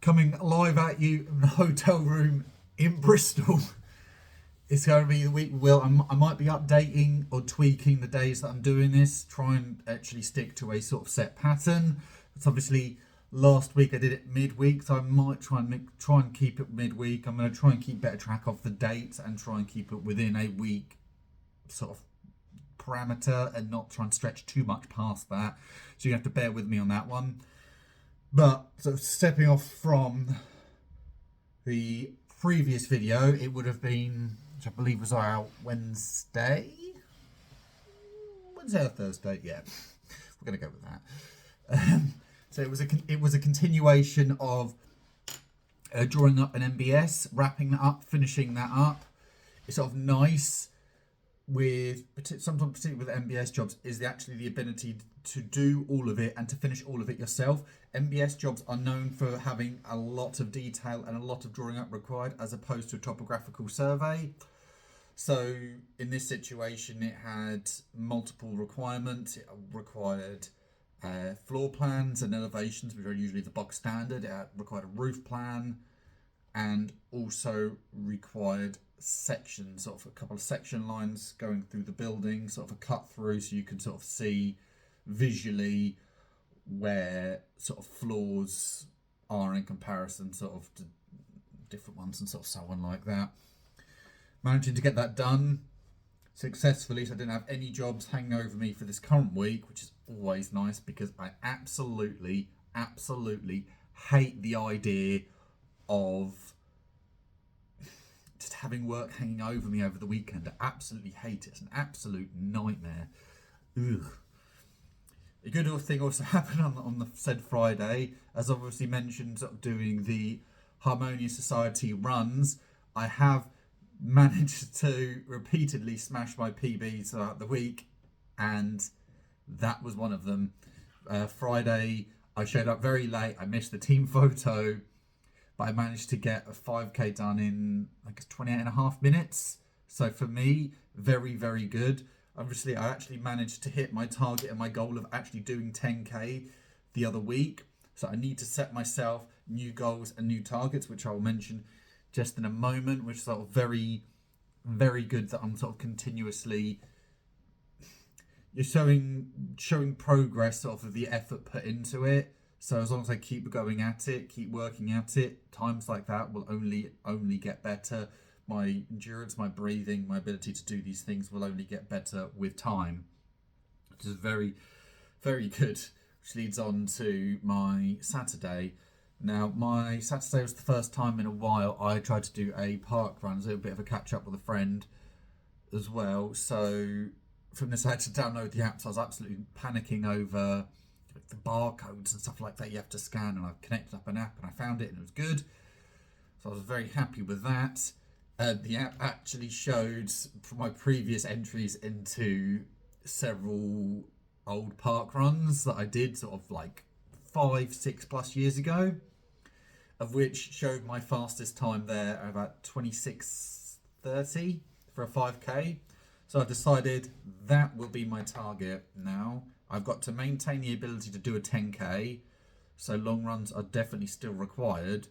coming live at you in a hotel room in Bristol. It's going to be the week. I might be updating or tweaking the days that I'm doing this. Try and actually stick to a sort of set pattern. It's obviously last week I did it midweek, so I might try and keep it midweek. I'm going to try and keep better track of the dates and try and keep it within a week sort of parameter and not try and stretch too much past that. So you have to bear with me on that one. But sort of stepping off from the previous video, it would have been, which I believe was out Wednesday or Thursday. Yeah, we're gonna go with that. So it was a continuation of drawing up an MBS, wrapping that up, finishing that up. It's sort of nice with sometimes, particularly with MBS jobs, is the ability to do all of it and to finish all of it yourself. MBS jobs are known for having a lot of detail and a lot of drawing up required, as opposed to a topographical survey. So in this situation, it had multiple requirements. It required floor plans and elevations, which are usually the bog standard. It required a roof plan, and also required sections, sort of a couple of section lines going through the building, sort of a cut through, so you can sort of see visually where sort of floors are in comparison sort of to different ones, and sort of so on like that. Managing to get that done successfully, so I didn't have any jobs hanging over me for this current week, which is always nice, because I absolutely hate the idea of just having work hanging over me over the weekend. I absolutely hate it. It's an absolute nightmare. Ugh. A good thing also happened on the said Friday, as obviously mentioned, sort of doing the Harmonious Society runs. I have managed to repeatedly smash my PBs throughout the week, and that was one of them. Friday, I showed up very late. I missed the team photo, but I managed to get a 5k done in, I guess, 28 and a half minutes. So for me, very, very good. Obviously, I actually managed to hit my target and my goal of actually doing 10k the other week. So I need to set myself new goals and new targets, which I'll mention just in a moment, which is sort of very, very good that I'm sort of continuously showing progress sort of the effort put into it. So as long as I keep going at it, keep working at it, times like that will only get better. My endurance, my breathing, my ability to do these things will only get better with time, which is very, very good. Which leads on to my Saturday. Now, my Saturday was the first time in a while I tried to do a park run. It was a bit of a catch up with a friend as well. So from this, I had to download the app. So I was absolutely panicking over the barcodes and stuff like that you have to scan, and I connected up an app and I found it and it was good. So I was very happy with that. The app actually showed from my previous entries into several old park runs that I did sort of like 5-6+ years ago, of which showed my fastest time there at about 26:30 for a 5k. So I decided that will be my target now. I've got to maintain the ability to do a 10k, so long runs are definitely still required,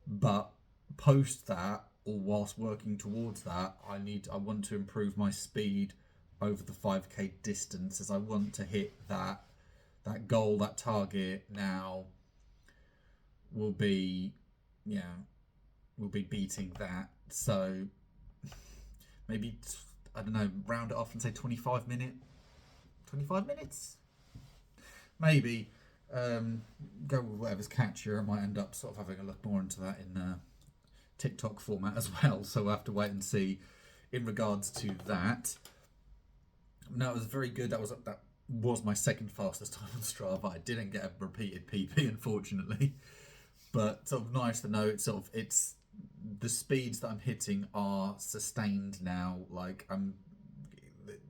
but post that, or whilst working towards that, I want to improve my speed over the 5k distance, as I want to hit that goal, that target now will be beating that. So maybe, I don't know, round it off and say 25 minutes maybe. Go with whatever's catchier. I might end up sort of having a look more into that in TikTok format as well, so we'll have to wait and see in regards to that. No, it was very good. That was my second fastest time on Strava. I didn't get a repeated PB, unfortunately, but sort of nice to know it's the speeds that I'm hitting are sustained now. Like,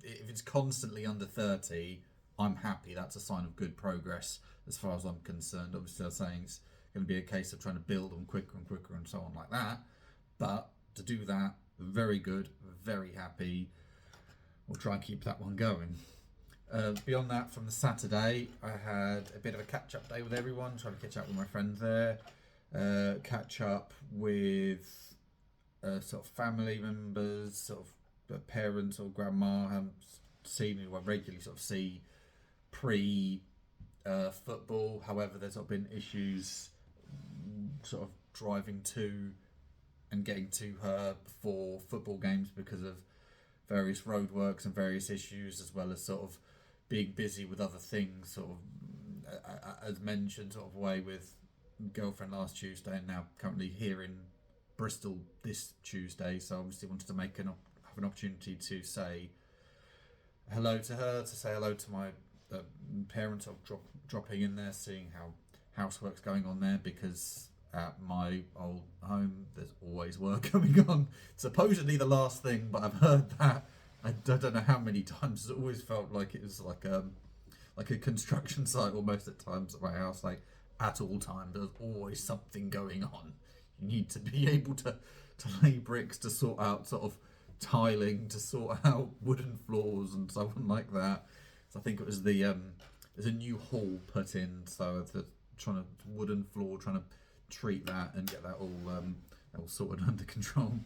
if it's constantly under 30, I'm happy. That's a sign of good progress as far as I'm concerned. Obviously, I'm saying it's going to be a case of trying to build them quicker and quicker and so on like that. But to do that, very good, very happy. We'll try and keep that one going. Beyond that, from the Saturday, I had a bit of a catch-up day with everyone, trying to catch up with my friends there. catch up with sort of family members, sort of parents or grandma I haven't seen, who I regularly sort of see pre football. However, there's sort of been issues sort of driving to and getting to her before football games because of various roadworks and various issues, as well as sort of being busy with other things, sort of as mentioned, sort of away with girlfriend last Tuesday, and now currently here in Bristol this Tuesday. So obviously wanted to have an opportunity to say hello to her, to say hello to my parents, of dropping in there, seeing how housework's going on there, because at my old home there's always work going on. Supposedly the last thing, but I've heard that I don't know how many times. It always felt like it was like a construction site almost at times at my house. Like at all times there's always something going on. You need to be able to lay bricks, to sort out sort of tiling, to sort out wooden floors and so on like that. So I think it was there's a new hall put in, so the trying to wooden floor, trying to treat that and get that all sorted under control.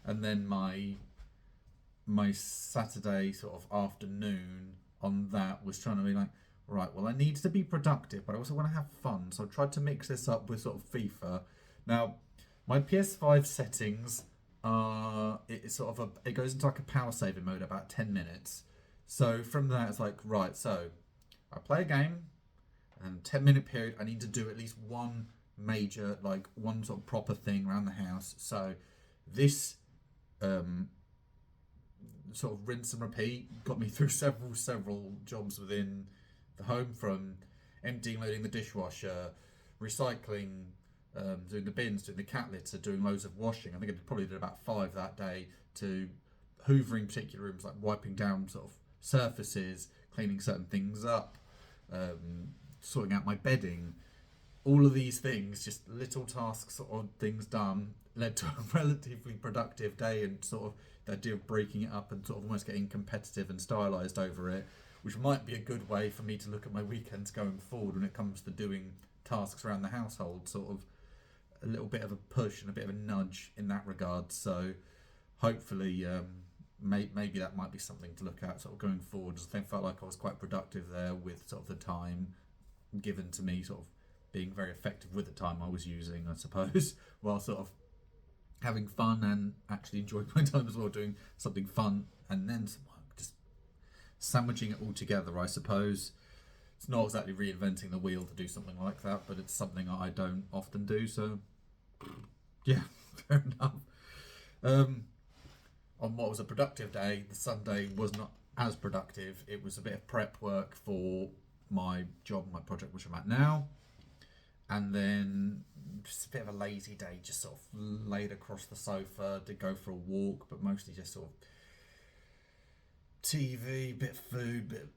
And then my Saturday sort of afternoon on that was trying to be like, right, well, I need to be productive, but I also want to have fun. So I tried to mix this up with sort of FIFA. Now, my PS5 settings are, it goes into like a power saving mode about 10 minutes. So from that, it's like, right, so I play a game, and 10-minute period, I need to do at least one major, like one sort of proper thing around the house. So this sort of rinse and repeat got me through several jobs within the home, from emptying, loading the dishwasher, recycling, doing the bins, doing the cat litter, doing loads of washing. I think I probably did about 5 that day, to hoovering particular rooms, like wiping down sort of surfaces, cleaning certain things up, sorting out my bedding. All of these things, just little tasks or things done, led to a relatively productive day, and sort of the idea of breaking it up and sort of almost getting competitive and stylised over it, which might be a good way for me to look at my weekends going forward when it comes to doing tasks around the household. Sort of a little bit of a push and a bit of a nudge in that regard. So hopefully maybe that might be something to look at sort of going forward. I felt like I was quite productive there with sort of the time given to me, sort of being very effective with the time I was using, I suppose, while sort of having fun and actually enjoying my time as well, doing something fun and then some work, just sandwiching it all together, I suppose. It's not exactly reinventing the wheel to do something like that, but it's something I don't often do, so yeah, fair enough. On what was a productive day, the Sunday was not as productive. It was a bit of prep work for my job, my project, which I'm at now. And then just a bit of a lazy day, just sort of laid across the sofa, did go for a walk, but mostly just sort of TV, bit of food,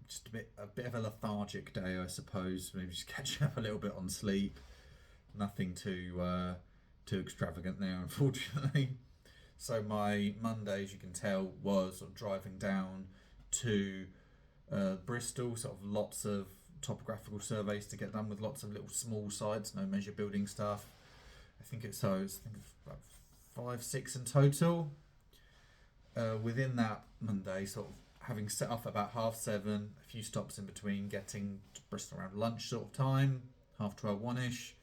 just a bit of a lethargic day, I suppose. Maybe just catching up a little bit on sleep. Nothing too extravagant there, unfortunately. So my Monday, as you can tell, was sort of driving down to Bristol. Sort of lots of topographical surveys to get done with lots of little small sites, no measure building stuff. I think it's about 5-6 in total. Within that Monday, sort of having set off about 7:30, a few stops in between, getting to Bristol around lunch sort of time, 12:30, 1ish.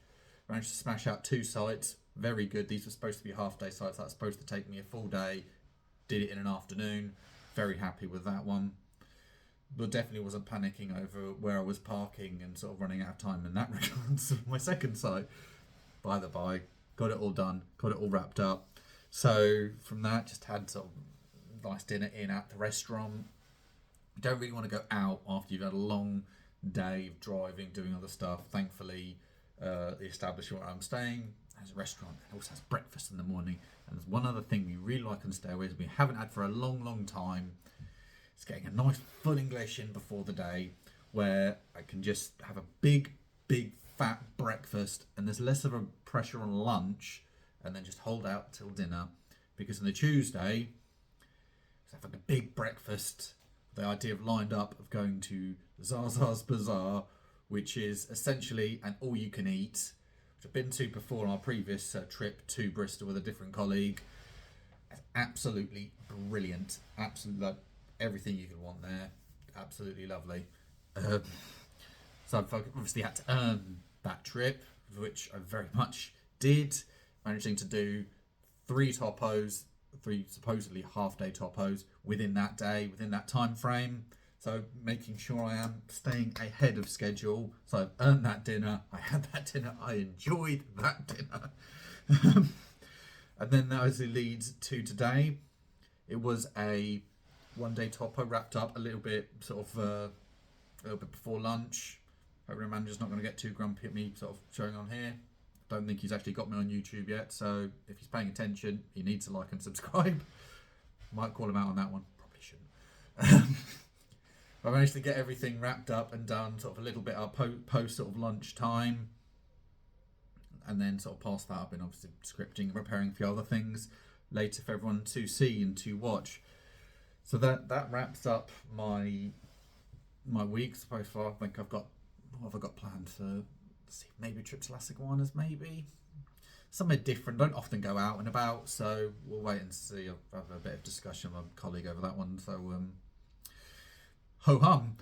Managed to smash out 2 sites. Very good. These were supposed to be half-day sites. That's supposed to take me a full day. Did it in an afternoon. Very happy with that one. But definitely wasn't panicking over where I was parking and sort of running out of time in that regard. So my second site, by the by, got it all done, got it all wrapped up. So from that, just had sort of nice dinner in at the restaurant. You don't really want to go out after you've had a long day of driving, doing other stuff. Thankfully, the establishment where I'm staying has a restaurant and also has breakfast in the morning. And there's one other thing we really like on Stairways we haven't had for a long time. It's getting a nice full English in before the day, where I can just have a big fat breakfast, and there's less of a pressure on lunch, and then just hold out till dinner. Because on the Tuesday, I have like a big breakfast. The idea of lined up of going to Zaza's Bazaar, which is essentially an all-you-can-eat, which I've been to before on our previous trip to Bristol with a different colleague. Absolutely brilliant. Absolutely, like, everything you could want there. Absolutely lovely. So I've obviously had to earn that trip, which I very much did, managing to do 3 topos, 3 supposedly half-day topos within that day, within that time frame. So making sure I am staying ahead of schedule. So I've earned that dinner. I had that dinner. I enjoyed that dinner. And then that obviously leads to today. It was a 1-day topo wrapped up a little bit before lunch. Hope the manager's not going to get too grumpy at me sort of showing on here. Don't think he's actually got me on YouTube yet, so if he's paying attention, he needs to like and subscribe. Might call him out on that one. Probably shouldn't. I managed to get everything wrapped up and done sort of a little bit up post sort of lunch time, and then sort of passed that up in obviously scripting and preparing for other things later for everyone to see and to watch. So that wraps up my week so far. I think I've got, what have I got planned for? Let's see, maybe a trip to Las Iguanas, maybe somewhere different. Don't often go out and about, so we'll wait and see. I'll have a bit of discussion with a colleague over that one. So ho hum.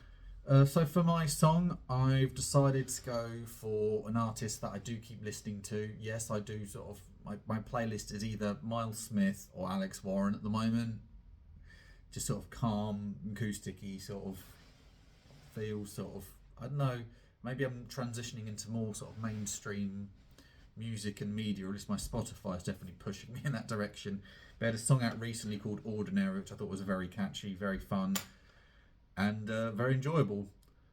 So for my song, I've decided to go for an artist that I do keep listening to. Yes, I do sort of, my playlist is either Miles Smith or Alex Warren at the moment. Just sort of calm, acousticy sort of feel, sort of, I don't know, maybe I'm transitioning into more sort of mainstream music and media, or at least my Spotify is definitely pushing me in that direction. They had a song out recently called Ordinary, which I thought was very catchy, very fun, and very enjoyable.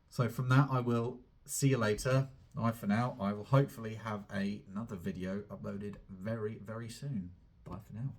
So from that, I will see you later. Bye for now. I will hopefully have another video uploaded very, very soon. Bye for now.